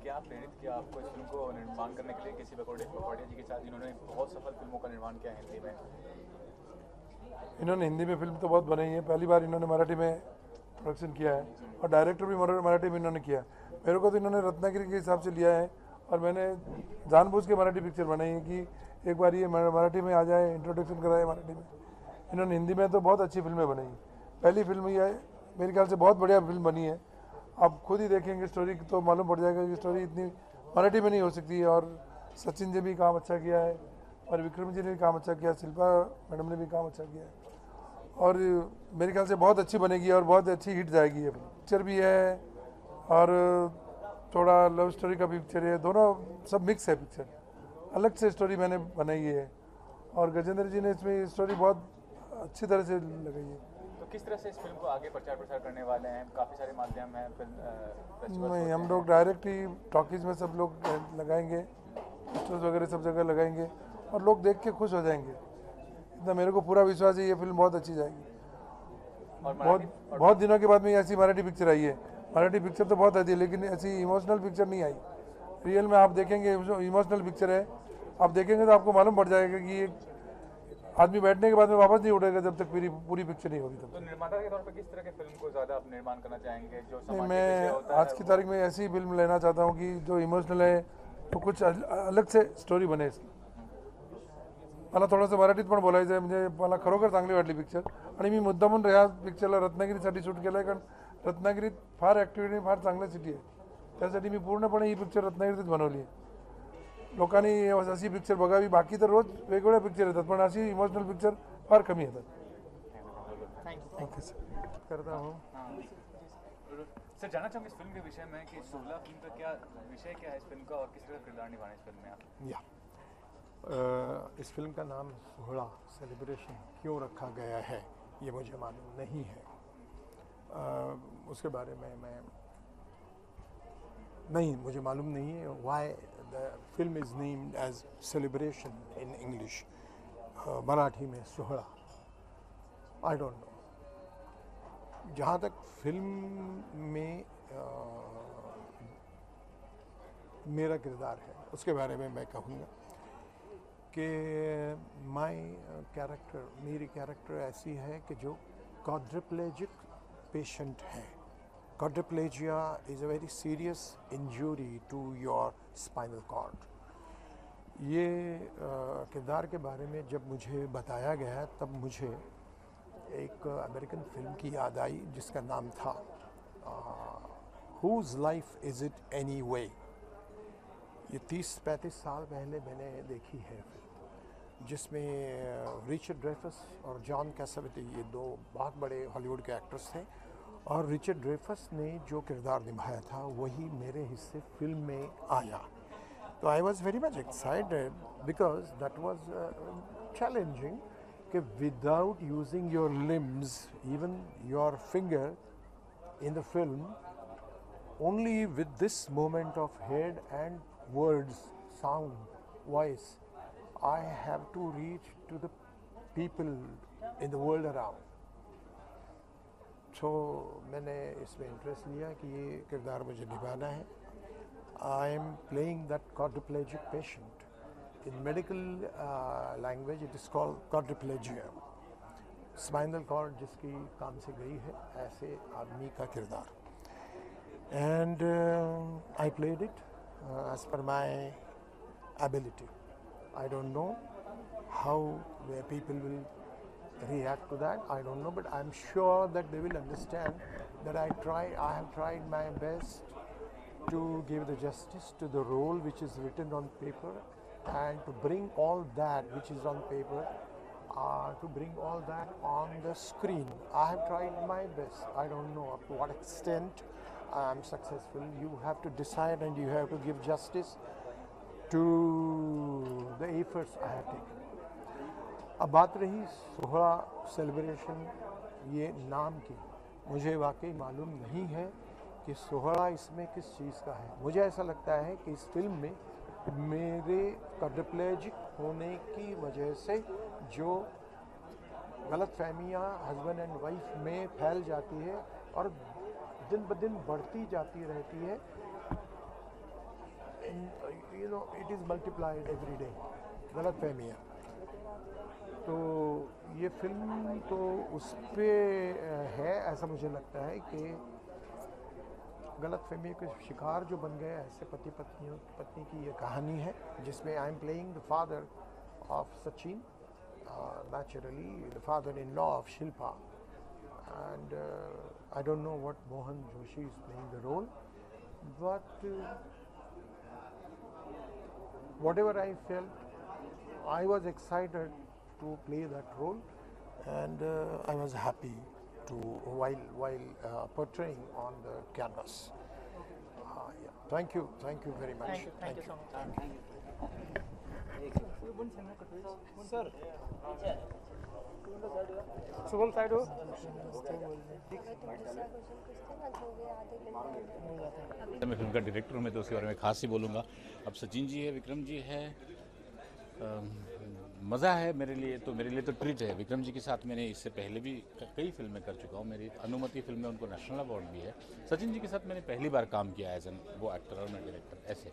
क्या प्रेरित किया आपको इस फिल्म को निर्माण करने के लिए? किसी पकौड़िया जी के साथ इन्होंने बहुत सफल फिल्मों का निर्माण किया है हिंदी में। इन्होंने हिंदी में फिल्म तो बहुत बनाई है, पहली बार इन्होंने मराठी में प्रोडक्शन किया है और डायरेक्टर भी मराठी में इन्होंने किया। मेरे को तो इन्होंने रत्नागिरी के हिसाब से लिया है और मैंने जानबूझ के मराठी पिक्चर बनाई है कि एक बार ये मराठी में आ जाए, इंट्रोडक्शन कराए मराठी में। इन्होंने हिंदी में तो बहुत अच्छी फिल्में बनाई। पहली फिल्म ये मेरे ख्याल से बहुत बढ़िया फिल्म बनी है। आप खुद ही देखेंगे स्टोरी तो मालूम पड़ जाएगा कि स्टोरी इतनी मराठी में नहीं हो सकती है। और सचिन जी भी काम अच्छा किया है और विक्रम जी ने भी काम अच्छा किया, शिल्पा मैडम ने भी काम अच्छा किया है और मेरे ख्याल से बहुत अच्छी बनेगी और बहुत अच्छी हिट जाएगी। ये पिक्चर भी है और थोड़ा लव स्टोरी का भी पिक्चर है, दोनों सब मिक्स है पिक्चर। अलग से स्टोरी मैंने बनाई है और गजेंद्र जी ने इसमें स्टोरी बहुत अच्छी तरह से लगाई है। तो किस तरह से इस फिल्म को आगे प्रचार प्रसार करने वाले हैं? काफ़ी सारे माध्यम हैं, फिल्म नहीं, हम लोग डायरेक्ट ही टॉकीज़ में सब लोग लगाएंगे, पोस्टर्स वगैरह सब जगह लगाएंगे और लोग देख के खुश हो जाएंगे। इतना मेरे को पूरा विश्वास है ये फिल्म बहुत अच्छी जाएगी। और बहुत दिनों के बाद में ऐसी मराठी पिक्चर आई है। मराठी पिक्चर तो बहुत आती है लेकिन ऐसी इमोशनल पिक्चर नहीं आई। रियल में आप देखेंगे इमोशनल पिक्चर है, आप देखेंगे तो आपको मालूम पड़ जाएगा कि ये आदमी बैठने के बाद में वापस नहीं उठेगा जब तक पूरी पिक्चर नहीं होगी। तो निर्माता के तौर पे किस तरह की फिल्म को ज़्यादा आप निर्माण करना चाहेंगे जो नहीं, समाज मैं आज की तारीख में ऐसी फिल्म लेना चाहता हूँ कि जो इमोशनल है तो कुछ अलग से स्टोरी बने इसकी। मला थोडंसं मराठीत पण बोलायचं आहे, म्हणजे मला खरोखर चांगली वाटली पिक्चर आणि मी मुद्दामून ह्या पिक्चरला रत्नागिरीसाठी शूट केलं आहे कारण रत्नागिरीत फार ॲक्टिव्हिटी, फार चांगलं सिटी आहे, त्यासाठी मी पूर्णपणे ही पिक्चर रत्नागिरीतच बनवली आहे। लोकांनी अशी पिक्चर बघावी, बाकी तर रोज वेगवेगळ्या पिक्चर येतात पण अशी इमोशनल पिक्चर फार कमी येतात। ओके सर, करता हूँ। सर, जानना चाहूँगा इस फिल्म के विषय में कि 16 फिल्म का क्या विषय क्या है इस फिल्म का और किस तरह का किरदार निभाना है इस फिल्म में आप? इस फिल्म का नाम 16 सेलिब्रेशन क्यों रखा गया है ये मुझे मालूम नहीं है। उसके बारे में मुझे मालूम नहीं है why the film is named as celebration in English, Marathi में 16। I don't know. जहाँ तक फिल्म में मेरा किरदार है उसके बारे में मैं कहूँगा कि मेरी कैरेक्टर ऐसी है कि जो क्वाड्रिप्लेजिक पेशेंट है। Quadriplegia is a very serious injury to your spinal cord. ये किरदार के बारे में जब मुझे बताया गया तब मुझे एक अमेरिकन फिल्म की याद आई जिसका नाम था who's life is it any way. ये 30-35 साल पहले मैंने देखी है फिल्म, जिसमें रिचर्ड ड्रेफस और जॉन कैसावेटी ये दो बहुत बड़े हॉलीवुड के एक्टर्स थे और रिचर्ड ड्रेफस ने जो किरदार निभाया था वही मेरे हिस्से फिल्म में आया। तो I was very much excited because that was challenging कि without using your limbs, even your finger in the film, only with this movement of head and words, sound, voice, I have to reach to the people in the world around. So मैंने इसमें interest लिया कि ये किरदार मुझे निभाना है। I am playing that quadriplegic patient. In medical language it is called quadriplegia. Spinal cord जिसकी काम से गई है, ऐसे आदमी का किरदार। And I played it as per my ability. I don't know how the people will react to that. I don't know, but I'm sure that they will understand that I have tried my best to give the justice to the role which is written on paper and to bring all that which is on paper, to bring all that on the screen. I have tried my best. I don't know up to what extent I am successful. You have to decide and you have to give justice to the efforts I have taken. अब बात रही 16 celebration ये नाम की, मुझे वाकई मालूम नहीं है कि 16 इसमें किस चीज़ का है। मुझे ऐसा लगता है कि इस फिल्म में मेरे क्वाड्रिप्लेजिक होने की वजह से जो गलतफहमियाँ हस्बैंड एंड वाइफ में फैल जाती है और दिन ब दिन बढ़ती जाती रहती है, you know, it is multiplied every day. गलत फहमियाँ। तो ये फिल्म तो उस पे है, ऐसा मुझे लगता है कि गलत फहमी के शिकार जो बन गए ऐसे पत्नी की ये कहानी है, जिसमें I am playing the father of Sachin, naturally the father-in-law of Shilpa, and I don't know what Mohan Joshi is playing the role, but whatever I felt, I was excited to play that role, and I was happy to while portraying on the canvas. Yeah. Thank you very much. Thank you so much. Sir Shubham side हो। मैं film का director हूँ, मैं तो उसके बारे में खास ही बोलूँगा। अब सचिन जी है, विक्रम जी है, मज़ा है मेरे लिए तो ट्रीट है। विक्रम जी के साथ मैंने इससे पहले भी कई फिल्में कर चुका हूँ, मेरी अनुमति फिल्म में उनको नेशनल अवार्ड भी है। सचिन जी के साथ मैंने पहली बार काम किया एज एन वो एक्टर और मैं डायरेक्टर ऐसे।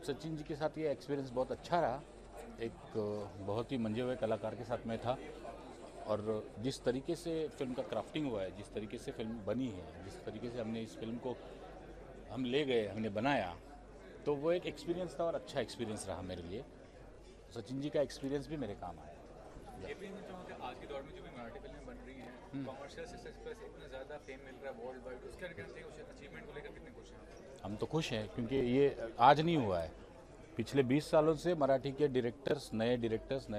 सचिन जी के साथ ये एक्सपीरियंस बहुत अच्छा रहा। एक बहुत ही मंजे हुए कलाकार के साथ मैं था, और जिस तरीके से फिल्म का क्राफ्टिंग हुआ है, जिस तरीके से फिल्म बनी है, जिस तरीके से हमने इस फिल्म को हम ले गए, हमने बनाया, तो वो एक एक्सपीरियंस था और अच्छा एक्सपीरियंस रहा मेरे लिए। सचिन जी का एक्सपीरियंस भी मेरे काम आया। ये भी आज के दौर में जो भी मराठी फिल्में बन रही हैं, कमर्शियल सक्सेस पर इतना ज़्यादा फेम मिल रहा है वर्ल्ड वाइड, उसके अचीवमेंट को लेकर कितने खुश हैं? हम तो खुश हैं, क्योंकि ये आज नहीं हुआ है। पिछले 20 सालों से मराठी के डायरेक्टर्स, नए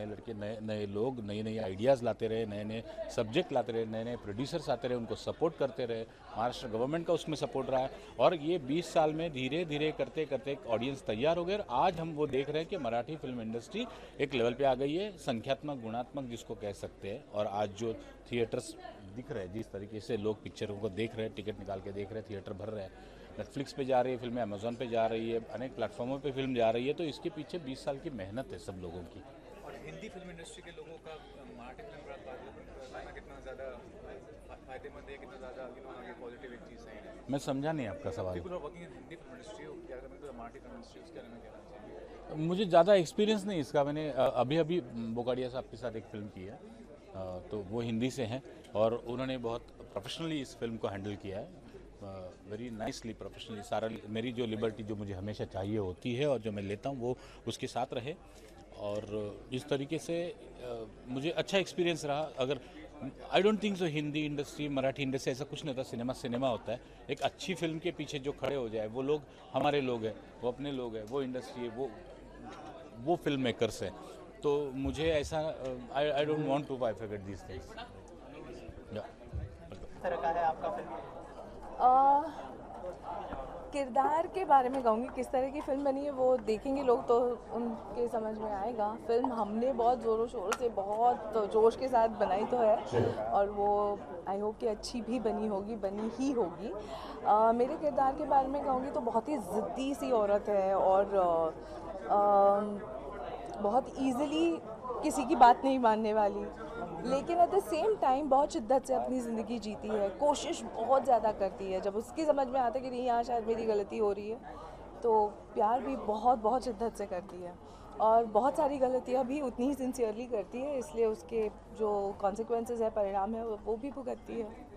लड़के, नए लोग नई नई आइडियाज़ लाते रहे, नए नए सब्जेक्ट लाते रहे, नए नए प्रोड्यूसर्स आते रहे, उनको सपोर्ट करते रहे। महाराष्ट्र गवर्नमेंट का उसमें सपोर्ट रहा है, और ये 20 साल में धीरे धीरे करते करते एक ऑडियंस तैयार हो गए, और आज हम वो देख रहे हैं कि मराठी फिल्म इंडस्ट्री एक लेवल पे आ गई है, संख्यात्मक गुणात्मक जिसको कह सकते हैं। और आज जो थिएटर्स दिख रहे हैं, जिस तरीके से लोग पिक्चरों को देख रहे हैं, टिकट निकाल के देख रहे हैं, थिएटर भर रहे हैं, नेटफ्लिक्स पे जा रही है फिल्में, अमेजोन पे जा रही है, अनेक प्लेटफॉर्मों पे फिल्म जा रही है, तो इसके पीछे 20 साल की मेहनत है सब लोगों की। और हिंदी फिल्म इंडस्ट्री के लोगों का मराठी फिल्म पर कितना ज़्यादा फायदेमंद है, कितना ज़्यादा आगे पॉजिटिव एक चीज़ है? मैं समझा नहीं आपका सवाल। People are working in Hindi film industry, क्या करें मराठी फिल्म इंडस्ट्री, उसके बारे में क्या कहना चाहिए? मुझे ज़्यादा एक्सपीरियंस नहीं इसका। मैंने अभी बोकाडिया साहब के साथ एक फ़िल्म की है, तो वो हिंदी से हैं, और उन्होंने बहुत प्रोफेशनली इस फिल्म को हैंडल किया है, वेरी नाइसली प्रोफेशनली। सारा मेरी जो लिबर्टी जो मुझे हमेशा चाहिए होती है और जो मैं लेता हूँ वो उसके साथ रहे, और इस तरीके से मुझे अच्छा एक्सपीरियंस रहा। अगर I don't think so Hindi industry, Marathi industry ऐसा कुछ नहीं होता। सिनेमा होता है। एक अच्छी फिल्म के पीछे जो खड़े हो जाए वो लोग हमारे लोग हैं, वो अपने लोग हैं, वो इंडस्ट्री है, वो फिल्म मेकर्स हैं। तो मुझे ऐसा I don't want to bifurcate this things. तरह का है आपका फिल्म? किरदार के बारे में कहूँगी, किस तरह की फ़िल्म बनी है वो देखेंगे लोग तो उनके समझ में आएगा। फिल्म हमने बहुत ज़ोरों शोरों से, बहुत जोश के साथ बनाई तो है, और वो आई होप कि अच्छी भी बनी ही होगी। मेरे किरदार के बारे में कहूँगी तो बहुत ही ज़िद्दी सी औरत है, और बहुत ईज़िली किसी की बात नहीं मानने वाली, लेकिन एट द सेम टाइम बहुत शिद्दत से अपनी ज़िंदगी जीती है, कोशिश बहुत ज़्यादा करती है। जब उसकी समझ में आता है कि नहीं यहाँ शायद मेरी गलती हो रही है, तो प्यार भी बहुत शिद्दत से करती है, और बहुत सारी गलतियाँ भी उतनी ही सिंसियरली करती है, इसलिए उसके जो कॉन्सिक्वेंसेस है, परिणाम है, वो भी भुगतती है।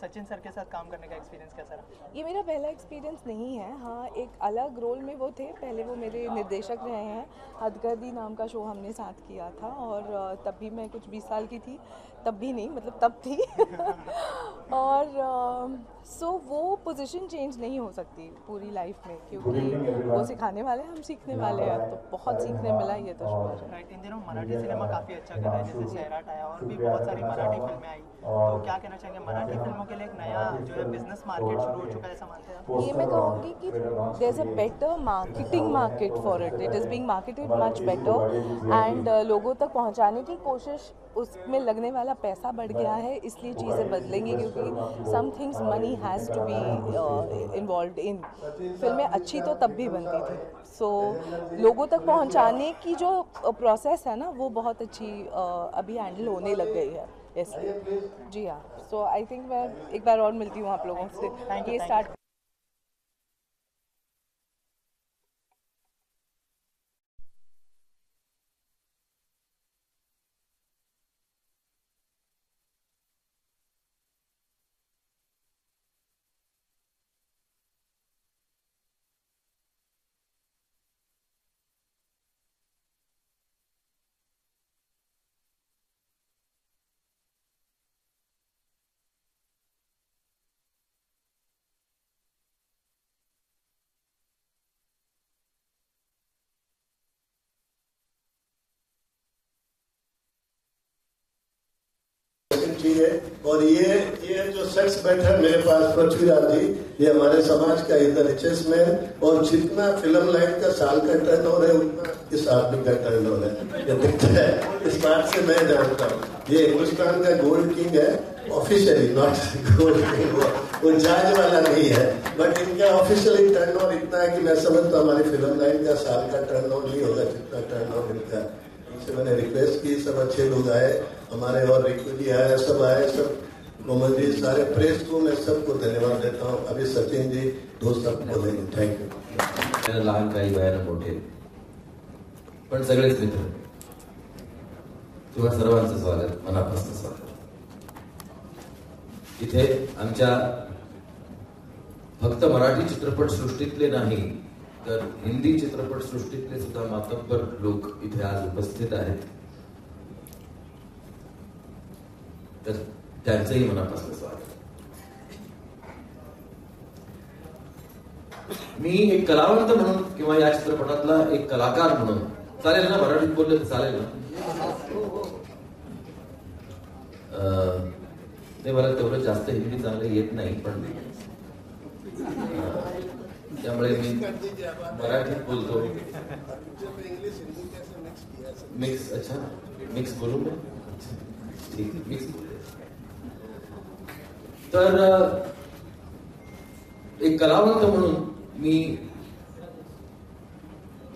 सचिन सर के साथ काम करने का एक्सपीरियंस कैसा रहा? ये मेरा पहला एक्सपीरियंस नहीं है। हाँ, एक अलग रोल में वो थे, पहले वो मेरे निर्देशक रहे हैं। हदगर्दी नाम का शो हमने साथ किया था, और तब भी मैं कुछ 20 साल की थी, तब भी नहीं, मतलब तब थी। और सो वो पोजीशन चेंज नहीं हो सकती पूरी लाइफ में, क्योंकि वो सिखाने वाले हम सीखने वाले हैं, तो बहुत सीखने मिला ये तो शुक्र है। इन दिनों मराठी सिनेमा काफ़ी अच्छा कर रहा है, जैसे सैराट आया और भी बहुत सारी मराठी फिल्में आई, तो क्या कहना चाहेंगे? मराठी फिल्मों के लिए एक नया जो है बिजनेस मार्केट शुरू हो चुका है, ऐसा मानते हैं आप? ये मैं कहूँगी कि there is a better marketing market for it is being marketed much better, and लोगों तक पहुँचाने की कोशिश, उसमें लगने वाला पैसा बढ़ गया है, इसलिए चीज़ें बदलेंगी, क्योंकि some things money has to be involved in. फिल्में अच्छी तो तब भी बनती थी, सो लोगों तक पहुंचाने की जो प्रोसेस है ना, वो बहुत अच्छी अभी हैंडल होने लग गई है, इसलिए जी हाँ। सो आई थिंक मैं एक बार और मिलती हूँ आप लोगों से, ये स्टार्ट लिए। और ये जो सेट्स बैठे हैं मेरे पास पृथ्वीराज जी, ये हमारे समाज का इधर चेसमैन, और जितना फिल्म लाइन का साल का टर्नओवर है उतना इस आदमी का टर्नओवर है, ये दिखता है। इस बात से मैं जानता हूँ ये हिंदुस्तान का गोल्ड किंग है ऑफिशियली, नॉट गोल्ड किंग, वो जज वाला नहीं है, बट इनका ऑफिशियली टर्नओवर इतना है कि मैं समझता हूँ हमारी फिल्म लाइन का साल का टर्नओवर नहीं होगा जितना टर्नओवर इनका। इनसे मैंने रिक्वेस्ट की, सब अच्छे लोग आए हमारे, और रिकू जी आए, सब आए, सब मोहम्मद जी, सारे प्रेस को मैं सबको धन्यवाद देता हूँ। अभी सचिन जी दोस्त बोलेंगे। Thank you. लहान काही वयानं मोठे पण सगळेच मित्र, तुम्हा सर्वांचं स्वागत, मनापासून स्वागत। इथे आमच्या फक्त मराठी चित्रपट सृष्टीतले नाही तर हिंदी चित्रपट सृष्टीतले सुद्धा मातब्बर लोक इथे आज उपस्थित आहेत, तर त्यांचंही मनापासून स्वागत। मी एक कलावंत म्हणून किंवा या चित्रपटातला एक कलाकार म्हणून, चालेल ना मराठीत बोलले तर चालेल ना? ते मला तेवढं जास्त हिंदी चांगलं येत नाही, पण त्यामुळे मी मराठीत बोलतो। मिक्स, अच्छा मिक्स बोलू मैं, ठीक मिक्स बोलते। तर एक कलावंत म्हणून मी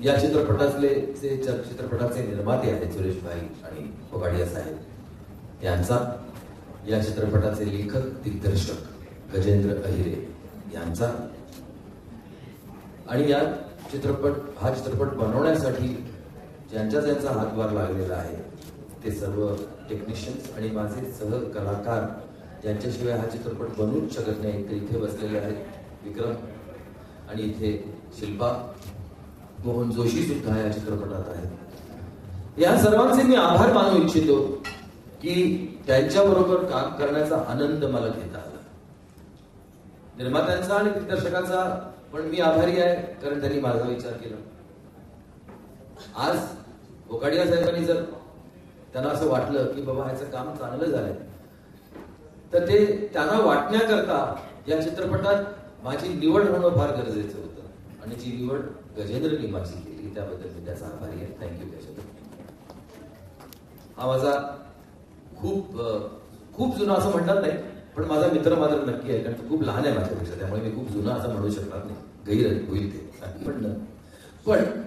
या चित्रपटाचे निर्माते आहेत सुरेश भाई आणि फोगाडिया साहेब यांचा, या चित्रपटाचे लेखक दिग्दर्शक गजेंद्र अहिरे यांचा, आणि हा चित्रपट बनवण्यासाठी ज्यांचा हातभार लागलेला आहे ते सर्व टेक्निशियन्स आणि माझे सह कलाकार, ज्यांच्याशिवाय हा चित्रपट बनूच शकत नाही, ते इथे बसलेले आहेत। विक्रम आणि इथे शिल्पा मोहन जोशी सुद्धा या चित्रपटात आहेत। या सर्वांचे मी आभार मानू इच्छितो की त्यांच्याबरोबर काम करण्याचा आनंद मला घेता आला। निर्मात्यांचा आणि दिग्दर्शकाचा पण मी आभारी आहे, कारण त्यांनी माझा विचार केला। आज फोगाडिया साहेबांनी जर त्यांना असं वाटलं की बाबा ह्याचं काम चांगलं झालंय, तर ते त्यांना वाटण्याकरता या चित्रपटात माझी निवड होणं फार गरजेचं होतं, आणि जी निवड गजेंद्रनी माझी केली त्याबद्दल मी त्याचा आभारी आहे। थँक्यू गजेंद्र। हा माझा खूप जुना असं म्हणतात नाही, पण माझा मित्र मात्र नक्की आहे, कारण तो खूप लहान आहे माझ्यापेक्षा, त्यामुळे मी खूप जुना असं म्हणू शकणार नाही, गैर होईल ते, पण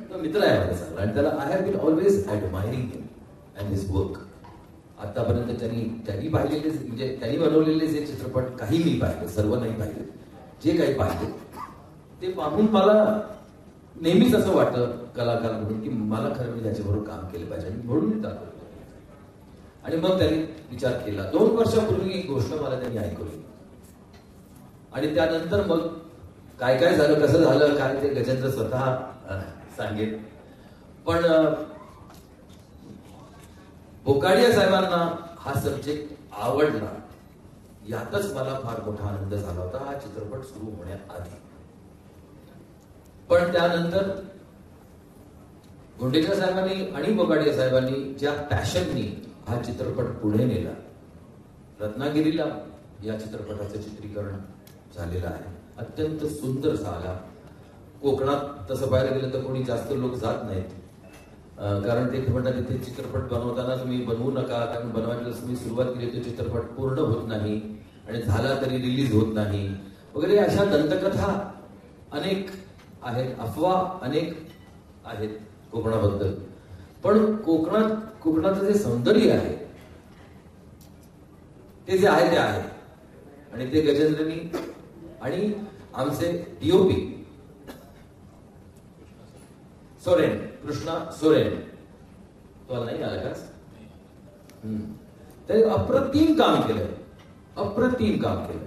तो मित्र आहे माझा चांगला, आणि त्याला I have been always admiring him and his work. आतापर्यंत त्यांनी पाहिलेले, म्हणजे त्यांनी बनवलेले जे चित्रपट, काही मी पाहिले, सर्व नाही पाहिले, जे काही पाहिले ते पाहून मला नेहमीच असं वाटतं कलाकार म्हणून की मला खरं मी त्याच्याबरोबर काम केलं पाहिजे, म्हणून मी दाखवतो। आणि मग त्यांनी विचार केला, 2 वर्षापूर्वी एक गोष्ट मला त्यांनी ऐकवली, आणि त्यानंतर मग काय काय झालं, कसं झालं काय ते गजेंद्र स्वतः सांगेल, पण फोगाडिया साहेबांना हा सब्जेक्ट आवडला, यातच मला फार मोठा आनंद झाला होता हा चित्रपट सुरू होण्याआधी। पण त्यानंतर गुंडेच्या साहेबांनी आणि फोगाडिया साहेबांनी ज्या पॅशननी हा चित्रपट पुढे नेला, रत्नागिरीला या चित्रपटाचं चित्रीकरण झालेलं आहे, अत्यंत सुंदर झाला। कोकणात तसं पाहायला गेलं तर कोणी जास्त लोक जात नाहीत, कारण ते म्हणतात तिथे चित्रपट बनवताना तुम्ही बनवू नका, कारण बनवायला तुम्ही सुरुवात केली तो चित्रपट पूर्ण होत नाही, आणि झाला तरी रिलीज होत नाही वगैरे, अशा दंतकथा अनेक आहेत, अफवा अनेक आहेत कोकणाबद्दल। पण कोकणाचं जे सौंदर्य आहे ते जे आहे ते आहे, आणि ते गजेंद्रनी आणि आमचे डीओपी सोरेन, कृष्णा सोरेन, तो नाही आला का, त्याने अप्रतिम काम केलं, अप्रतिम काम केलं।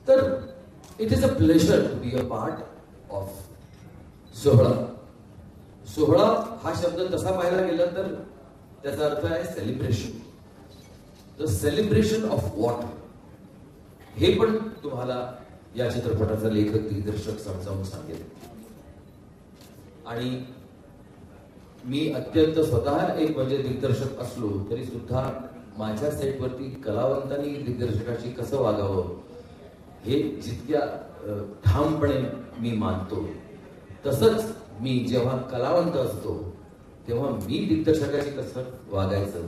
तर it is a pleasure to be a part of Sohala. Sohala हा शब्द तसा पाहायला गेला तर त्याचा अर्थ आहे celebration, the celebration of what, हे पण तुम्हाला या चित्रपटाचा लेखक दिग्दर्शक समजावून सांगेल। आणि मी अत्यंत स्वतः एक म्हणजे दिग्दर्शक असलो तरी सुद्धा माझ्या सेटवरती कलावंतांनी दिग्दर्शकाशी कसं वागावं हे जितक्या ठामपणे मी मानतो, तसंच मी जेव्हा कलावंत असतो तेव्हा मी दिग्दर्शकाशी कसं वागायचं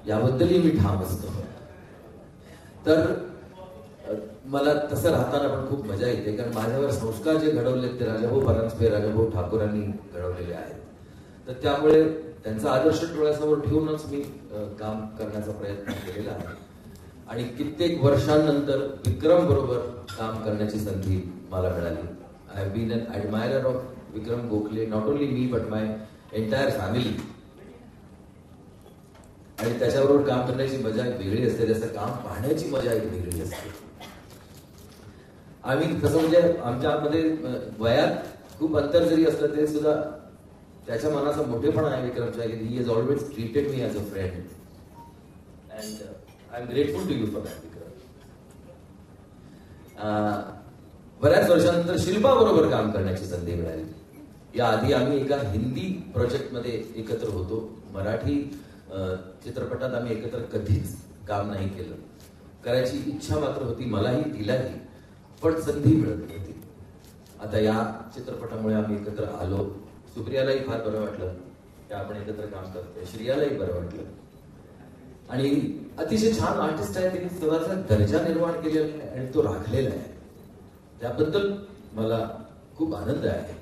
याबद्दलही मी ठाम असतो. तर मला तसं राहताना पण खूप मजा येते, कारण माझ्यावर संस्कार जे घडवले ते राजाभाऊ परांजपे, राजाभाऊ ठाकूरांनी घडवलेले आहेत. तर त्यामुळे त्यांचा आदर्श डोळ्यासमोर ठेवूनच मी काम करण्याचा प्रयत्न केलेला आहे. आणि कित्येक वर्षांनंतर विक्रम बरोबर काम करण्याची संधी मला मिळाली. I have been an admirer of Vikram Gokhale, not only me but my entire family. आणि त्याच्याबरोबर काम करण्याची मजा एक वेगळी असते, त्याचं काम पाहण्याची मजा एक वेगळी असते. आम्ही तसं म्हणजे आमच्या आतमध्ये वयात खूप अंतर जरी असलं तरी सुद्धा त्याच्या मनाचा मोठेपणा आहे विक्रमच्या. He has always treated me as a friend and I am grateful to you for that Vikram. बऱ्याच वर्षानंतर शिल्पा बरोबर काम करण्याची संधी मिळाली. याआधी आम्ही एका हिंदी प्रोजेक्टमध्ये एकत्र होतो. मराठी चित्रपटात आम्ही एकत्र कधीच काम नाही केलं. करायची इच्छा मात्र होती, मलाही तिलाही, पण संधी मिळत नव्हती. आता या चित्रपटामुळे आम्ही एकत्र आलो. सुप्रियालाही फार बरं वाटलं की आपण एकत्र काम करतोय, श्रियालाही बरं वाटलं. आणि अतिशय छान आर्टिस्ट आहे, त्यांनी स्वतःचा दर्जा निर्माण केलेला आहे आणि तो राखलेला आहे. त्याबद्दल मला खूप आनंद आहे.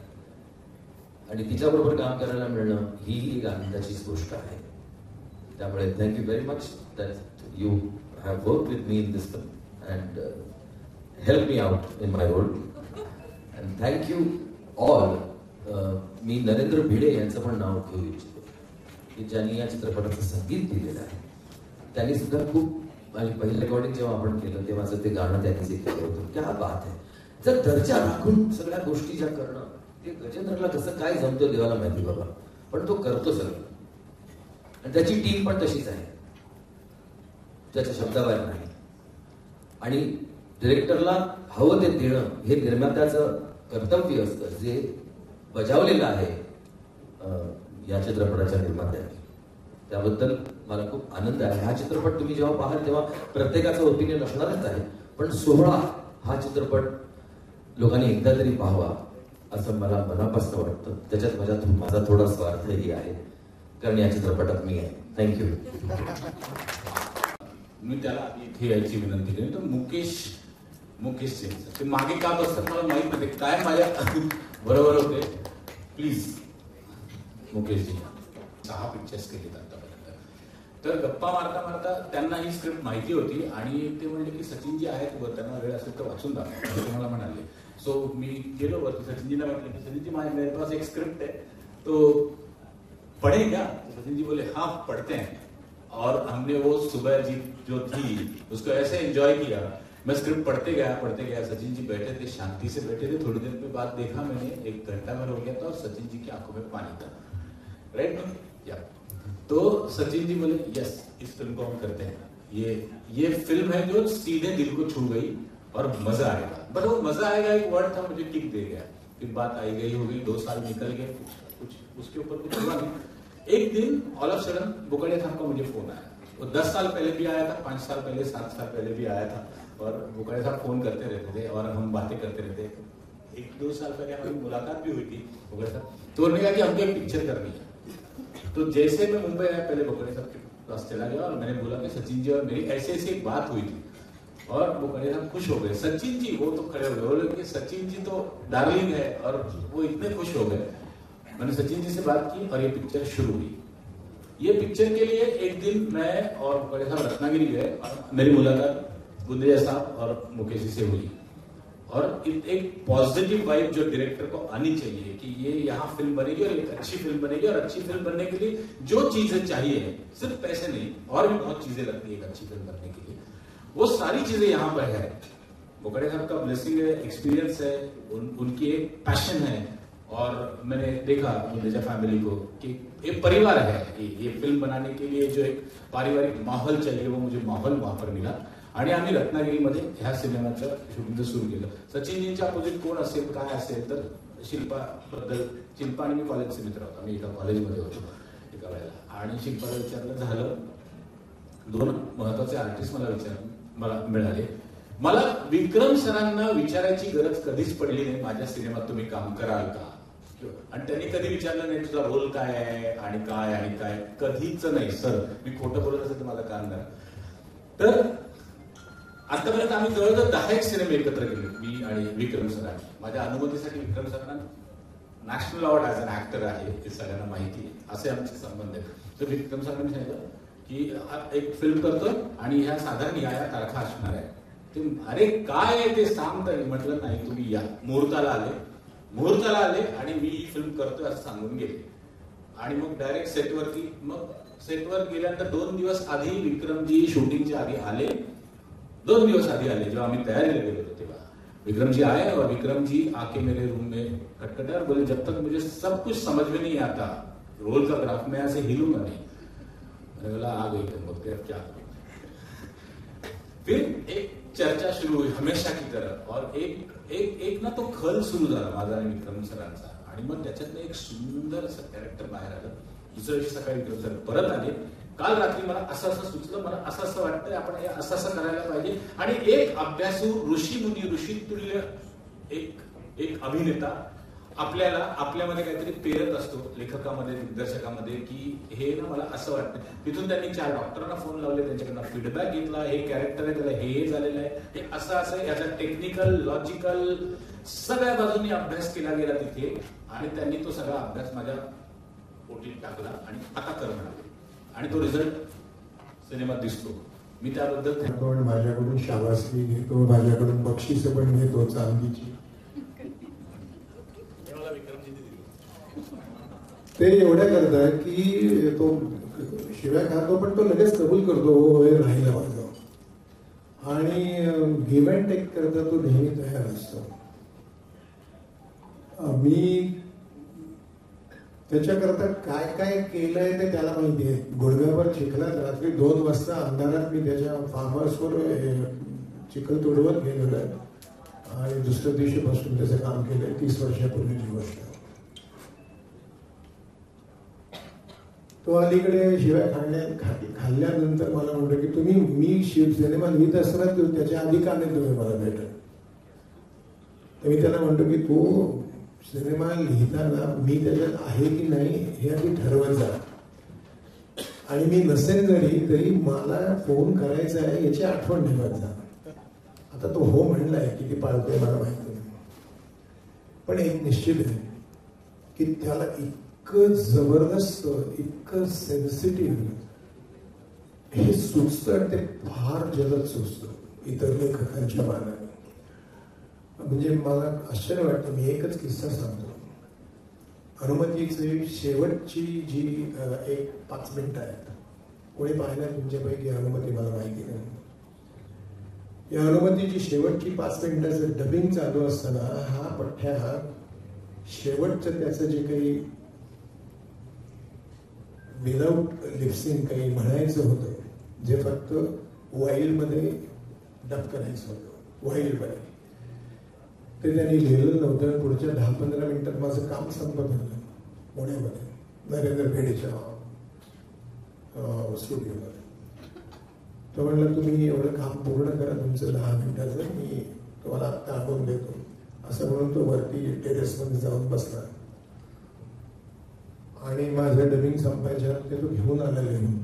आणि तिच्याबरोबर काम करायला मिळणं ही एक आनंदाचीच गोष्ट आहे. त्यामुळे thank you very much that you have work with me in this film and help me out in my role. And thank you all. मी नरेंद्र भिडे यांचं पण नाव घेऊ इच्छितो की ज्यांनी या चित्रपटाचं संगीत दिलेलं आहे. त्यांनी सुद्धा खूप, आणि पहिलं रेकॉर्डिंग जेव्हा आपण केलं तेव्हाचं ते गाणं त्यांनी जे केलं होतं, क्या बात आहे. जर दर्जा राखून सगळ्या गोष्टी ज्या करणं, ते गजेंद्रला कसं काय जमतं देवाला माहिती बाबा, पण तो करतो सगळं. आणि त्याची टीम पण तशीच आहे, त्याच्या शब्दाबाहेर नाही. आणि डिरेक्टरला हवं ते देणं हे निर्मात्याचं कर्तव्य असतं, जे बजावलेलं आहे या चित्रपटाच्या निर्मात्याने. त्याबद्दल मला खूप आनंद आहे. हा चित्रपट तुम्ही जेव्हा पाहाल तेव्हा प्रत्येकाचं ओपिनियन असणारच आहे, पण 16 हा चित्रपट लोकांनी एकदा तरी पाहावा असं मला मनापासून वाटतं. त्याच्यात माझा थोडा स्वार्थही आहे, कारण या चित्रपटात मी आहे. थँक्यू. मी त्याला इथे यायची विनंती केली. तर मुकेश सिंग ते मागे का बसतात मला माहित नाही, काय माझ्या बरोबर होते. प्लीज मुकेशजी, 6 पिक्चर्स केलेत आतापर्यंत. तर गप्पा मारता मारता त्यांना ही स्क्रिप्ट माहिती होती आणि ते म्हणले की सचिनजी आहेत वर, त्यांना वेळ असेल तर वाचून दाखवा, ते मला म्हणाले. सो मी गेलो वरती, सचिनजीला म्हटलं की सचिनजी मेरे पास एक स्क्रिप्ट है तो पढ़े क्या? सचिनजी बोले हाँ पढ़ते हैं. और हमने वो सुबह जी जो थी उसको ऐसे एंजॉय किया. मैं स्क्रिप्ट पढ़ते गया. सचिन जी बैठे थे, शांति से बैठे थे. थोड़ी देर के बाद देखा मैंने, 1 घंटा भर हो गया था और सचिन जी की आंखों में पानी था. राइट या तो सचिन जी बोले यस, इस फिल्म को हम करते हैं. ये फिल्म है जो सीधे दिल को छू गई और मजा आएगा. बट वो मजा आएगा एक वर्ड था, मुझे टिक दे गया. फिर बात आई गई हो गई, 2 साल निकल गए, कुछ उसके ऊपर कुछ हुआ नहीं. एक दिन ऑल ऑफ सडन बुकड़िया साहब का मुझे फोन आया. वो 10 साल पहले भी आया था, 5 साल पहले, 7 साल पहले भी आया था. और बुकड़िया साहब फोन करते रहते थे और हम बातें करते रहते. 1-2 साल पहले हमारी मुलाकात भी हुई थी बुकड़िया साहब. तो उन्होंने कहा कि हमको एक पिक्चर करनी है. तो जैसे मैं मुंबई आया, पहले बुकड़िया साहब के पास चला गया और मैंने बोला कि सचिन जी और मेरी ऐसे एक बात हुई थी. और बुकड़िया साहब खुश हो गए. सचिन जी वो तो खड़े हो गए, बोले कि सचिन जी तो डार्लिंग है. और वो इतने खुश हो गए. मैंने सचिन जी से बात की और ये पिक्चर शुरू हुई. ये पिक्चर के लिए एक दिन मैं और बुकड़िया साहब रत्नागिरी गए और मेरी मुलाकात बुंदेजा साहब और मुकेश जी से हुई. और एक पॉजिटिव वाइब जो डायरेक्टर को आनी चाहिए कि ये यहाँ फिल्म बनेगी और एक अच्छी फिल्म बनेगी. और अच्छी फिल्म बनने के लिए जो चीजें चाहिए, सिर्फ पैसे नहीं, और भी बहुत चीजें लगती है एक अच्छी फिल्म बनने के लिए. वो सारी चीजें यहाँ पर है. बुकड़िया साहब का ब्लेसिंग है, एक्सपीरियंस है, उनकी एक पैशन है. और मैंने देखा बुंदेजा फैमिली को कि एक परिवार है. ये फिल्म बनाने के लिए जो एक पारिवारिक माहौल चाहिए वो मुझे माहौल वहां पर मिला. आणि आम्ही रत्नागिरीमध्ये ह्या सिनेमाचं शूटिंग सुरू केलं. सचिनजींच्या अपोजिट कोण असेल काय असेल तर शिल्पा आणि मी कॉलेजचे मित्र होतो. मी एका कॉलेजमध्ये होतो एका वेळेला. आणि शिल्पाला विचारलं झालं 2 महत्वाचे आर्टिस्ट मला मिळाले. मला विक्रम सरांना विचारायची गरज कधीच पडली नाही माझ्या सिनेमात तुम्ही काम कराल का, आणि त्यांनी कधी विचारलं नाही तुझा रोल काय आहे आणि काय कधीच नाही. सर मी खोटं बोलत असेल तर मला काम करा. तर आतापर्यंत आम्ही जवळजवळ 10 सिनेमे एकत्र केले मी आणि विक्रम सरांनी. माझ्या अनुमतीसाठी विक्रम सरांना national award as an actor आहे हे सगळ्यांना माहिती आहे, असे आमचे संबंध आहेत. तर विक्रम सरांनी सांगितलं की एक फिल्म करतोय आणि ह्या साधारण या तारखा असणार आहे. ते अरे काय आहे ते सांग. तरी म्हटलं नाही तुम्ही या. मुहूर्ताला आले आणि मी ही फिल्म करतोय असं सांगून गेले. आणि मग डायरेक्ट सेटवर गेल्यानंतर 2 दिवस आधी विक्रमजी शूटिंगच्या आधी आले. 2 दिवस आधी आले जेव्हा आम्ही तयारीला गेलो होतो तेव्हा विक्रम जी आए और विक्रम जी आके मेरे रूम में खटखटाया और बोले जब तक मुझे सब कुछ समझ में नहीं आता रोल का ग्राफ मैं ऐसे हिलूंगा नहीं. मैंने बोला आ गई तुम बोलते अब क्या. फिर एक चर्चा शुरू हुई हमेशा की तरह और एक ना तो खल सुरू झाला माझा आणि विक्रम सरांचा. आणि मग त्याच्यातनं एक सुंदर असं कॅरेक्टर बाहेर आलं. दुसऱ्या दिवशी सकाळी विक्रम सर परत आले. काल रात्री मला असं सुचलं, मला असं वाटतंय आपण हे असं करायला पाहिजे. आणि एक अभ्यासू ऋषितुल्य एक अभिनेता आपल्यामध्ये काहीतरी पेरत असतो लेखकामध्ये दिग्दर्शकामध्ये की हे ना मला असं वाटतं. तिथून त्यांनी 4 डॉक्टरांना फोन लावले, त्यांच्याकडनं फीडबॅक घेतला. हे कॅरेक्टर आहे त्याला हे झालेलं आहे, हे असं याचा टेक्निकल लॉजिकल सगळ्या बाजूंनी अभ्यास केला गेला तिथे. आणि त्यांनी तो सगळा अभ्यास माझ्या पोटीत टाकला आणि आता कर म्हणाले. आणि तो रिझल्ट सिनेमात दिसतो. मी त्याबद्दल पण माझ्याकडून शाबासकी घेतो, माझ्याकडून बक्षीस पण घेतो चांदीची. ते एवढ्या करतात की तो शिव्या खातो पण तो लगेच कबूल करतो हो हे राहिला माझं. आणि गिव्ह अँड टेक करता तो नेहमी तयार असतो. मी त्याच्याकरता काय काय केलंय ते त्याला माहिती आहे. गुडघाभर चिखलात रात्री 2 वाजता अंधारात मी त्याच्या फार्म हाऊसवर चिखल तोडवत गेलेलो आहे आणि दुसऱ्या दिवशीपासून त्याचं काम केलंय. 30 वर्षापूर्वीची गोष्ट. तो अलीकडे शिवाय खाल्ल्यानंतर मला म्हणतो की तुम्ही मी सिनेमा लिहित असताना त्याच्या आधी का नाही तुम्ही मला भेटत. तर मी त्याला म्हणतो की तू सिनेमा लिहिताना मी त्याच्यात आहे की नाही हे आधी ठरवत जा. आणि मी नसेल तरी मला फोन करायचा आहे याची आठवण ठेवत जा. आता तो हो म्हणलाय किती पाळतोय मला माहिती नाही. पण एक निश्चित आहे की त्याला इतकं जबरदस्त इतकं सेन्सिटिव्ह हे सुचतं. ते फार जलद सुचतं इतर लेखकांच्या मानाने. म्हणजे मला आश्चर्य वाटतं. मी एकच किस्सा सांगतो. अनुमतीची शेवटची जी एक 5 मिनिटं आहेत. कोणी पाहिलं तुमच्यापैकी अनुमती मला माहिती नाही. या अनुमतीची शेवटची 5 मिनिटाचं डबिंग चालू असताना हा पठ्ठ्या शेवटचं त्याचं जे काही विदाऊट लिप्सिंग काही म्हणायचं होतं जे फक्त वाईल्डमध्ये डब करायचं होतं वाईल्डमध्ये ते त्यांनी लिहिलेलं नव्हतं. पुढच्या 10-15 मिनिटात माझं काम संपत होतं पुण्यामध्ये नरेंद्र भेडेच्या स्टुडिओमध्ये. तो म्हणलं तुम्ही एवढं काम पूर्ण करा तुमचं 10 मिनिटाचं मी तुम्हाला आत्ता आणून देतो असं म्हणून तो वरती टेरेसमध्ये जाऊन बसला. आणि माझं डबिंग संपायच्या ते तो घेऊन आला लिहून.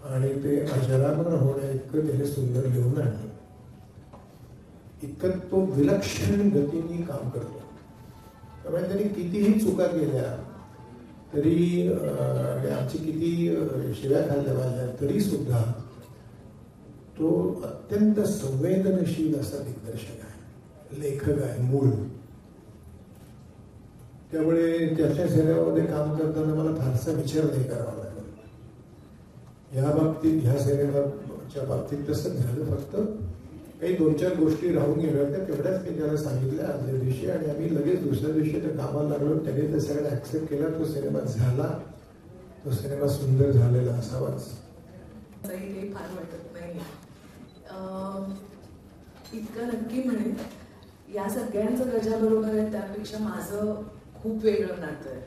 आणि ते अजरामर होण्या इतकं त्याने सुंदर लिहून आणलं. इतकं तो विलक्षण गतीने काम करतो. त्यामुळे त्यांनी कितीही चुका केल्या तरी आमची किती शिव्या खाल्ल्या पाहिल्या तरी सुद्धा तो अत्यंत संवेदनशील असा दिग्दर्शक आहे, लेखक आहे मूळ. त्यामुळे त्याच्या सिनेमामध्ये काम करताना मला फारसा विचार नाही करावा लागला. या बाबतीत ह्या सिनेमाच्या बाबतीत तसंच झालं. फक्त काही 2-4 गोष्टी राहून गेल्या होत्या तेवढ्याच मी त्याला सांगितल्या आदल्या दिवशी. आणि आम्ही लगेच दुसऱ्या दिवशी त्या कामाला लागलो. त्याने ते सगळं ऍक्सेप्ट केला. तो सिनेमा झाला. तो सिनेमा सुंदर झालेला असावाच. काही फार वाटत नाही. इतकं नक्की म्हणेन या सगळ्यांचं गजाबरोबर आहे त्यापेक्षा माझं खूप वेगळं नातं आहे.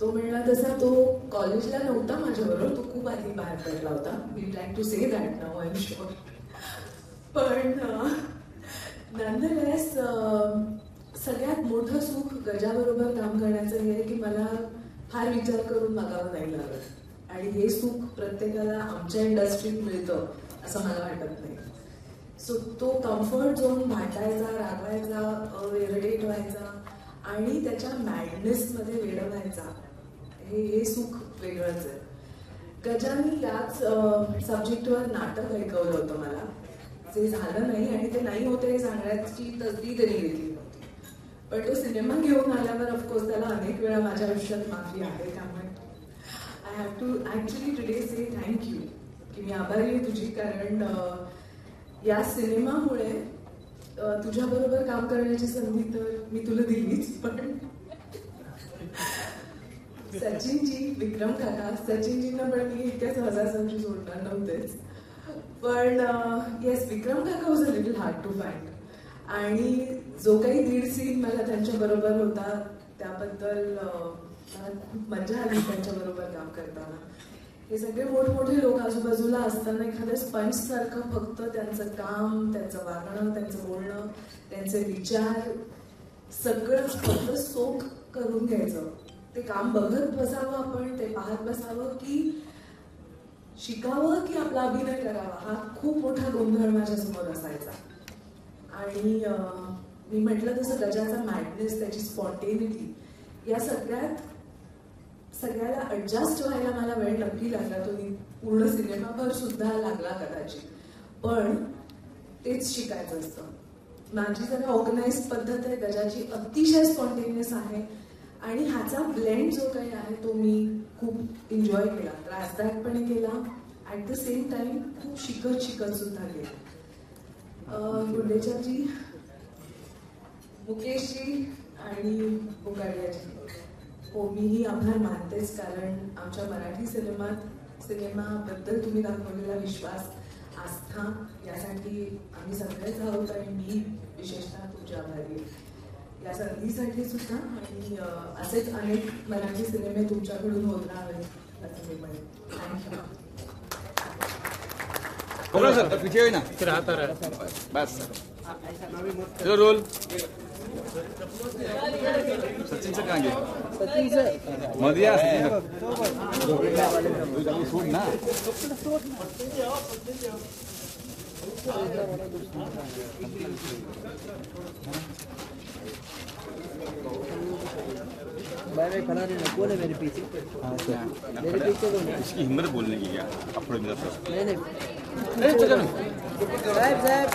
तो म्हणला तसा तो कॉलेजला नव्हता माझ्याबरोबर, तो खूप आधी बाहेर पडला होता. We like to say that now, I am sure. पण नंदलेस सगळ्यात मोठं सुख गजाबरोबर काम करण्याचं हे आहे की मला फार विचार करून मागावं नाही लागत. आणि हे सुख प्रत्येकाला आमच्या इंडस्ट्रीत मिळतं असं मला वाटत नाही. सो तो कम्फर्ट झोन भाटायचा, रागवायचा, इरिटेट व्हायचा आणि त्याच्या मॅडनेसमध्ये वेड व्हायचा, हे सुख वेगळंच आहे. गजानी याच सब्जेक्टवर नाटक ऐकवलं होतं मला, जे झालं नाही आणि ते नाही होतं हे सांगण्याची तसदी त्यांनी घेतली नव्हती. पण तो सिनेमा घेऊन आल्यावर ऑफकोर्स त्याला अनेक वेळा माझ्या आयुष्यात माफी आहे. त्यामुळे I have to actually today say thank you, की मी आभारी आहे तुझी, कारण या सिनेमामुळे तुझ्याबरोबर काम करण्याची संधी तर मी तुला दिलीच, पण सचिनजी, विक्रम काका, सचिनजींना पण मी इतक्या सहजासहजी सोडणार नव्हतेच. पण येस, विक्रम काका was a little hard to find. आणि जो काही 1.5 सीन मला त्यांच्याबरोबर होता त्याबद्दल मला खूप मजा आली त्यांच्याबरोबर काम करताना. हे सगळे मोठमोठे लोक आजूबाजूला असताना एखाद्या स्पंजसारखं फक्त त्यांचं काम, त्यांचं वागणं, त्यांचं बोलणं, त्यांचे विचार सगळं फक्त सोख करून घ्यायचं. ते काम बघत बसावं आपण, ते पाहत बसावं की शिकावं की आपला अभिनय करावा, हा खूप मोठा गोंधळ माझ्यासमोर असायचा. आणि मी म्हटलं तसं गजाचा मॅडनेस, त्याची स्पॉन्टेनिटी, या सगळ्याला ॲडजस्ट व्हायला मला वेळ नक्की लागला. तो मी पूर्ण सिनेमाभर सुद्धा लागला कदाचित, पण तेच शिकायचं असतं. माझी जरा ऑर्गनाइज पद्धत आहे, गजाची अतिशय स्पॉन्टेनियस आहे. आणि ह्याचा ब्लेंड जो काही आहे तो मी खूप एन्जॉय केला, त्रासदायकपणे केला, ॲट द सेम टाइम खूप शिकत सुद्धा गेला. गुंडेचाजी, मुकेशजी आणि बोकाडियाजी, हो मीही आभार मानतेच, कारण आमच्या मराठी सिनेमाबद्दल तुम्ही दाखवलेला विश्वास, आस्था, यासाठी आम्ही सगळेच आहोत आणि मी विशेषतः तुमची आभारी आहे या संधीसाठी सुद्धा. आणि असेच अनेक मराठी सिनेमे तुमच्याकडून होत राहावे असं मी म्हणेन. थँक्यू. बोलो सर, पीछे हुई ना फिर आता रहा बस. चलो रोल. सचिन सर कहाँ गए? सचिन सर मदिया सूट ना. भाई खड़ा रहना, कौन है मेरे पीछे? मेरे पीछे कौन है? इसकी हिम्मत बोलने की क्या अपने नहीं चलो साहब सर.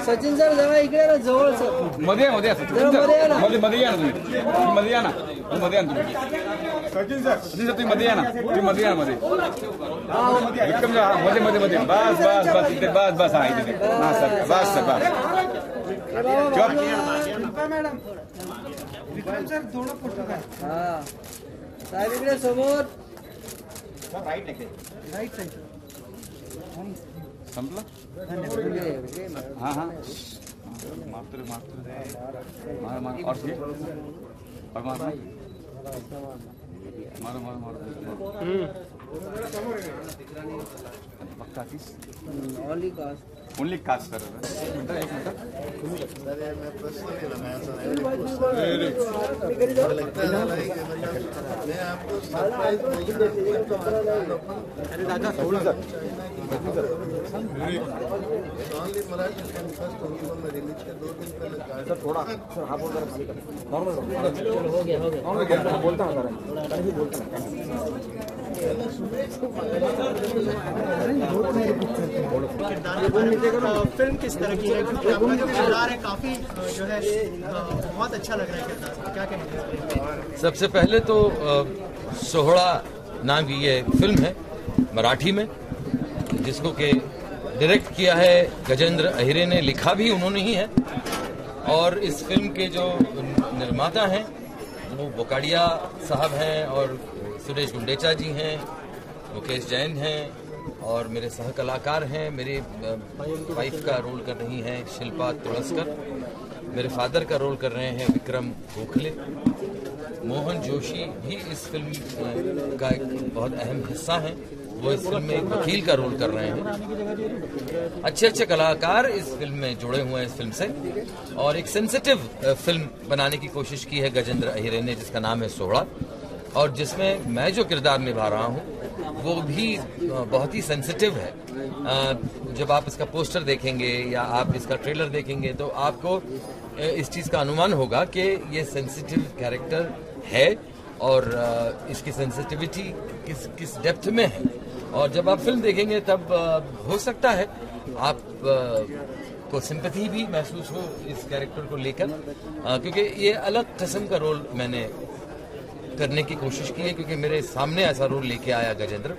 सचिन सर जरा इकडे ना, जवळ सर. मध्ये मध्ये या ना, तुम्ही या ना. सचिन सर तुम्ही मध्ये या ना, मध्ये या मध्ये. विक्रम सर मध्ये बस इथे बस हा इथे. हा सर बस सर मॅडम. विक्रम सर थोडं फोटो काय. हा साहेब इकडे समोर. राईट साईड संपला. हाँ हाँ मार और पक्का ओनली कास्ट कर मैं आपको सरप्राइज दादा थोड़ा सा ओनली मराठी फिल्म फर्स्ट होगी वो मैं रिलीज के 2 दिन पहले. सर थोड़ा सर हाँ बोल नॉर्मल हो गया बोलता हूँ सर बोलता फिल्म किस तरह की है, क्योंकि आपका जो किरदार है काफी जो है बहुत अच्छा लग रहा है किरदार, क्या कहेंगे? सबसे पहले तो सोहड़ा नाम की ये फिल्म है मराठी में, जिसको के डायरेक्ट किया है गजेंद्र अहिरे ने, लिखा भी उन्होंने ही है. और इस फिल्म के जो निर्माता हैं वो बोकाडिया साहब हैं और सुरेश गुंडेचा जी हैं, मुकेश जैन हैं और मेरे सह कलाकार हैं. मेरे वाइफ का रोल कर रही हैं शिल्पा तुलस्कर. मेरे फादर का रोल कर रहे हैं विक्रम गोखले। मोहन जोशी भी इस फिल्म का एक बहुत अहम हिस्सा है, वो इस फिल्म में एक वकील का रोल कर रहे हैं। अच्छे अच्छे कलाकार इस फिल्म में जुड़े हुए हैं इस फिल्म से, और एक सेंसिटिव फिल्म बनाने की कोशिश की है गजेंद्र अहिरे ने, जिसका नाम है सोहड़ा, और जिसमें मैं जो किरदार निभा रहा हूँ वो भी बहुत ही सेंसिटिव है। जब आप इसका पोस्टर देखेंगे या आप इसका ट्रेलर देखेंगे तो आपको इस चीज़ का अनुमान होगा कि ये सेंसिटिव कैरेक्टर है और इसकी सेंसिटिविटी किस डेप्थ में है। और जब आप फिल्म देखेंगे तब हो सकता है आप को सिंपैथी भी महसूस हो इस कैरेक्टर को लेकर, क्योंकि ये अलग किस्म का रोल मैंने करने की कोशिश की है, क्योंकि मेरे सामने ऐसा रोल लेके आया गजेंद्र,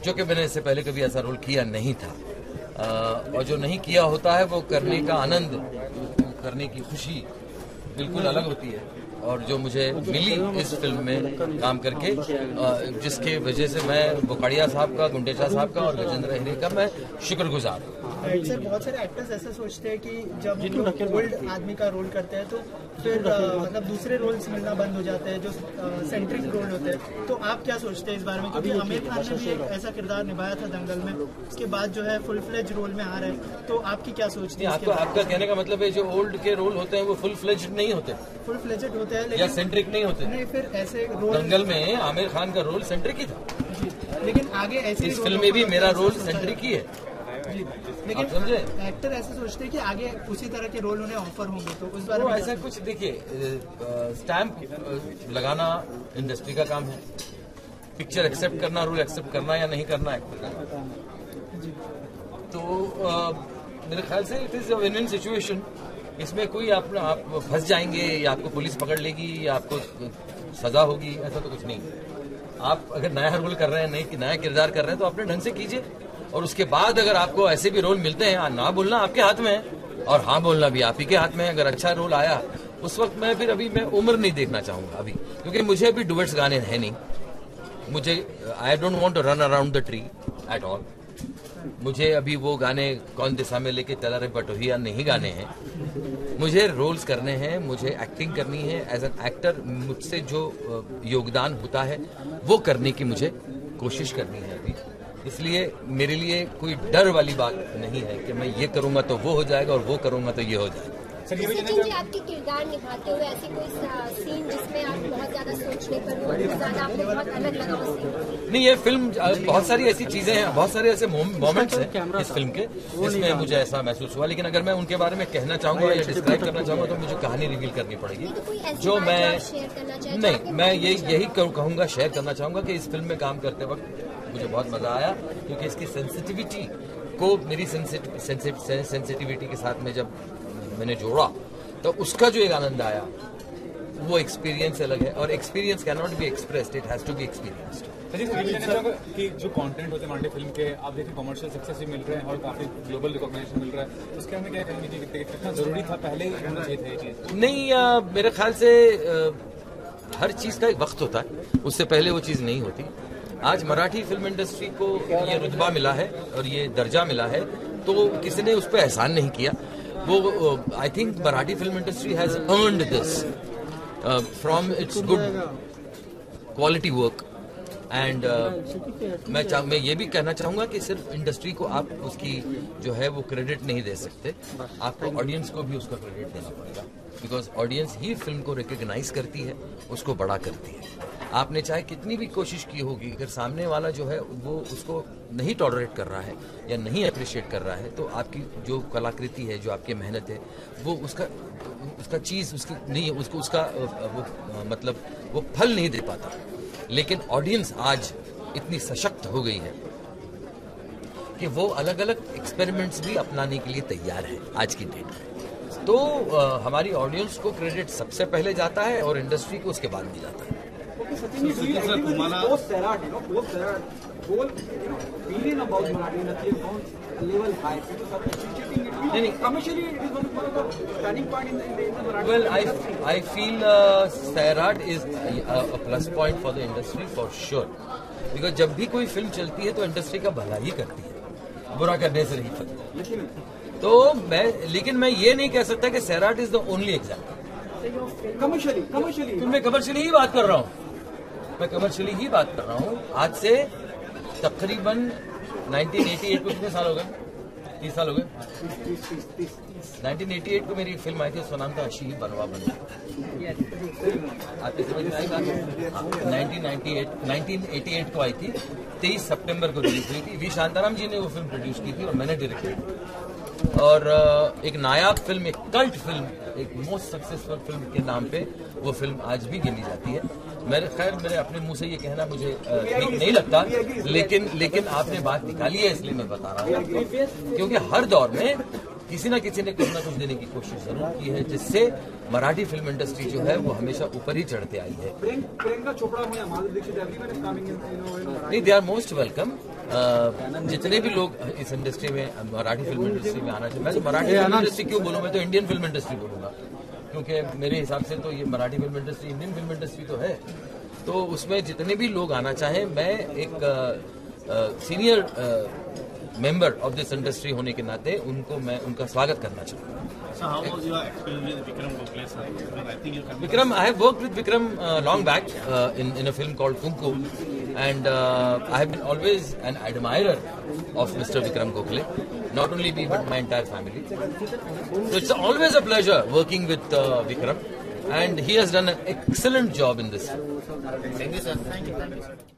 जो कि मैंने इससे पहले कभी ऐसा रोल किया नहीं था। और जो नहीं किया होता है वो करने का आनंद, करने की खुशी बिल्कुल अलग होती है। और जो मुझे मिली इस फिल्म में काम करके, जिसके वजह से मैं बोकाड़िया साहब का, गुंडेचा साहब का और गजेंद्र अहिरे का मैं शुक्रगुजार हूँ। सर, बहुत सारे एक्टर्स ऐसा सोचते हैं कि जब ओल्ड आदमी का रोल करते हैं तो फिर मतलब दूसरे रोल्स मिलना बंद हो जाते हैं जो सेंट्रिक रोल होते हैं। तो आप क्या सोचते हैं इस बारे में? क्योंकि आमिर खान ने भी एक ऐसा किरदार निभाया था दंगल में, उसके बाद जो है फुल फ्लेज रोल में आ रहे हैं, तो आपकी क्या सोचती है? आपका कहने का मतलब है जो ओल्ड के रोल होते हैं वो फुल फ्लेज्ड नहीं होते? फुल फ्लेज्ड होते हैं या सेंट्रिक नहीं होते? नहीं, फिर ऐसे रोल दंगल में आमिर खान का रोल सेंट्रिक ही था, लेकिन आगे ऐसे इस फिल्म में भी मेरा रोल सेंट्रिक ही है। लेकिन एक्टर ऐसे सोचते हैं कि आगे उसी तरह के रोल उन्हें ऑफर होंगे, तो उस बारे में ऐसा कुछ देखिए, स्टैंप लगाना इंडस्ट्री का काम है, पिक्चर एक्सेप्ट करना, रोल एक्सेप्ट करना या नहीं करना एक्टर का। तो मेरे ख्याल से it is a win win situation. इसमें कोई आप फंस जाएंगे या आपको पुलिस पकड़ लेगी या आपको सजा होगी, ऐसा तो कुछ नहीं। आप अगर नया रोल कर रहे हैं, नया किरदार कर रहे हैं, तो अपने ढंग से कीजिए, और उसके बाद अगर आपको ऐसे भी रोल मिलते हैं, ना बोलना आपके हाथ में है और हाँ बोलना भी आप ही के हाथ में है। अगर अच्छा रोल आया उस वक्त मैं उम्र नहीं देखना चाहूंगा अभी, क्योंकि मुझे अभी डुएट्स गाने हैं नहीं। मुझे I don't want to run around the tree at all. मुझे अभी वो गाने कौन दिशा में लेके चला रे बटोहिया नहीं गाने हैं। मुझे रोल्स करने हैं, मुझे एक्टिंग करनी है। एज एन एक्टर मुझसे जो योगदान होता है वो करने की मुझे कोशिश करनी है अभी। इसलिए मेरे लिए कोई डर वाली बात नहीं है कि मैं ये करूंगा तो वो हो जाएगा और वो करूंगा तो ये हो जाएगा। जी, आपके किरदार निभाते हुए ऐसी कोई सीन जिसमें आप बहुत ज्यादा सोचने पर आपको बहुत अलग लगा वो सीन? नहीं, ये फिल्म बहुत सारी ऐसी चीजें हैं, बहुत सारे ऐसे मोमेंट्स हैं इस फिल्म के जिसमें मुझे ऐसा महसूस हुआ, लेकिन अगर मैं उनके बारे में कहना चाहूंगा या डिस्क्राइब करना चाहूंगा तो मुझे कहानी रिवील करनी पड़ेगी। जो मैं यही कहूंगा, शेयर करना चाहूंगा कि इस फिल्म में काम करते वक्त मुझे बहुत मजा आया, क्योंकि इसकी सेंसिटिविटी को मेरी सेंसिटिविटी के साथ में जब मैंने जोड़ा तो उसका जो एक आनंद आया वो एक्सपीरियंस अलग है, और experience can not be expressed, it has to be experienced. कि जो कंटेंट होते हैं मराठी फिल्म के, आप देखिए कमर्शियल सक्सेस भी मिल रहे हैं और काफी ग्लोबल रिकॉग्निशन मिल रहा है, उसके हमें क्या कहेंगे कि कितना जरूरी था, पहले ही होना चाहिए था ये चीज? नहीं, मेरे ख्याल से हर चीज का एक वक्त होता है, उससे पहले वो चीज नहीं होती। आज मराठी फिल्म इंडस्ट्री को ये रुतबा मिला है और ये दर्जा मिला है, तो किसी ने उस पर एहसान नहीं किया। वो I think Marathi film industry has earned this from its good quality work. And मैं ये भी कहना चाहूंगा कि सिर्फ इंडस्ट्री को आप उसकी जो है वो क्रेडिट नहीं दे सकते, आपको ऑडियंस को भी उसका क्रेडिट देना पड़ेगा, बिकॉज ऑडियंस ही फिल्म को रिकॉग्नाइज करती है, उसको बड़ा करती है। आपने चाहे कितनी भी कोशिश की होगी, अगर सामने वाला जो है वो उसको नहीं टॉलरेट कर रहा है या नहीं अप्रिशिएट कर रहा है, तो आपकी जो कलाकृति है, जो आपकी मेहनत है, वो उसका चीज उसकी नहीं, उसको उसका वो मतलब वो फल नहीं दे पाता। लेकिन ऑडियंस आज इतनी सशक्त हो गई है कि वो अलग अलग एक्सपेरिमेंट्स भी अपनाने के लिए तैयार है आज की डेट में। तो हमारी ऑडियन्स को क्रेडिट सबसे पहले जाता है और इंडस्ट्री को उसके बाद भी जाता है। Well, I feel Sairaj is a plus point for the industry for sure. Because जब भी कोई फिल्म चलती है तो इंडस्ट्री का भला ही करती है, बुरा करने से नहीं करती। तो लेकिन मैं ये नहीं कह सकता कि Sairat is the only example. Commercially मैं कमर्शियली ही बात कर रहा हूँ, मैं कमर्शियली ही बात कर रहा हूँ। आज से तकरीबन 1988 को कितने साल हो गए? 30 साल हो गए। 1988 को मेरी फिल्म आई थी, उसका नाम था अशी बनवा बने। आपकी समझ में आई बात? 1988 को आई थी, 23 सितंबर को रिलीज हुई थी। वी शांताराम जी ने वो फिल्म प्रोड्यूस की थी और मैंने डायरेक्ट की। और एक नायाब फिल्म, एक कल्ट फिल्म, एक मोस्ट सक्सेसफुल फिल्म के नाम पे वो फिल्म आज भी गिनी जाती है। मेरे अपने मुंह से ये कहना मुझे ठीक नहीं लगता, लेकिन आपने बात निकाली है इसलिए मैं बता रहा हूँ, क्योंकि हर दौर में किसी न किसी ने कुछ ना कुछ देने की कोशिश जरूर की है, जिससे मराठी फिल्म इंडस्ट्री जो है वो हमेशा ऊपर ही चढ़ते आई है। नहीं, दे आर मोस्ट वेलकम। जितने भी लोग इस इंडस्ट्री में, मराठी फिल्म इंडस्ट्री में आना चाहिए। मैं तो मराठी फिल्म इंडस्ट्री क्यों बोलूँ, मैं तो इंडियन फिल्म इंडस्ट्री बोलूँगा, क्योंकि मेरे हिसाब से तो ये Marathi film industry Indian film industry तो है। तो उसमें जितने भी लोग आना चाहें, मैं एक senior member of this industry होने के नाते मैं उनका स्वागत करना चाहूँगा। Vikram, I have worked with Vikram long back in a film called Kumku, and I have been always an admirer of Mr. Vikram Gokhale. Not only me, but my entire family. So it's always a pleasure working with Vikram, and he has done an excellent job in this. Thank you, sir. Thank you, sir.